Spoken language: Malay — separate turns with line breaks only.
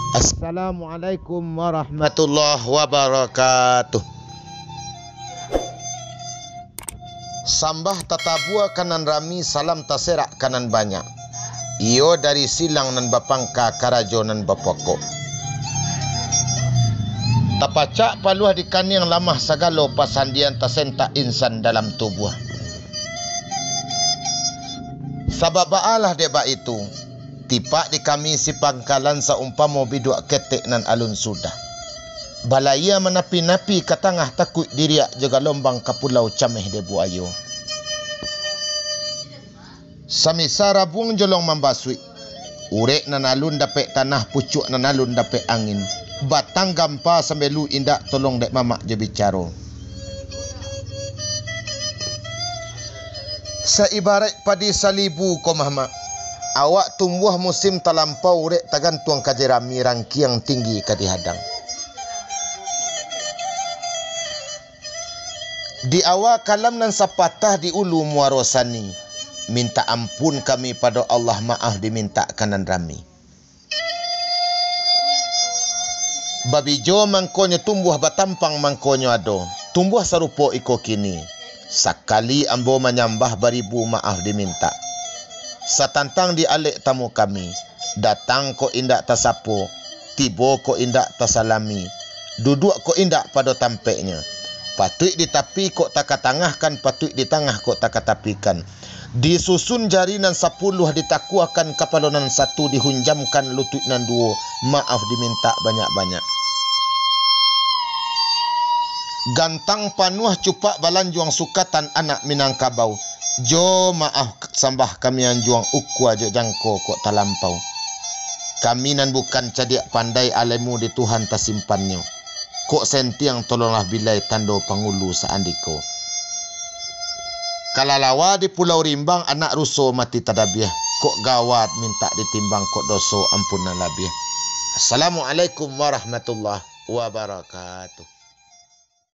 Assalamualaikum warahmatullahi wabarakatuh. Sambah tatabua kanan rami salam taserak kanan banyak. Iyo dari silang nan bapangka karajo nan bapoko. Tapacak paluah di kaniang lamah sagalo pasandian tasenta insan dalam tubuh. Sabab baalah deba itu. Tipak di kami si pangkalan saumpamo biduk ketek nan alun sudah. Balaya menapi-napi ke tengah takut diriak juga lombang ke pulau cameh debu ayo. Samisara buang jolong membasui. Urek nan alun dapek tanah pucuk nan alun dapek angin. Batang gampa sambil lu indak tolong dek mamak je bicaro. Seibarat padi salibu ko mamak. Awak tumbuh musim talampau rek tagantuang kajerami rangkiang tinggi kadihadang. Di awal kalam nan sapatah di ulu muarosani. Minta ampun kami pada Allah, maaf diminta kanan rami. Babi jo mangkonyo tumbuh batampang mangkonyo ado. Tumbuh sarupo iko kini. Sakali ambo menyambah baribu maaf diminta. Satantang di alik tamu kami. Datang ko indak tasapo. Tibo ko indak tasalami. Duduk ko indak pada tampeknya. Patut ditapi kok takatangahkan, patut di tengah kok takatapikan. Disusun jarinan 10 ditakuakan kapalonan 1 dihunjamkan lutut nan 2. Maaf diminta banyak-banyak. Gantang panuah cupak balanjuang sukatan anak Minangkabau. Jo maaf sambah kami yang juang ukwa jo jangko kok talampau. Kami nan bukan cadik pandai alemu di Tuhan tasimpannya. Kok sentiang tolonglah bilai tando pangulu saandiko. Kalalawa di Pulau Rimbang anak ruso mati tadabiah. Kok gawat minta ditimbang kok doso ampunan labiah. Assalamualaikum warahmatullahi wabarakatuh.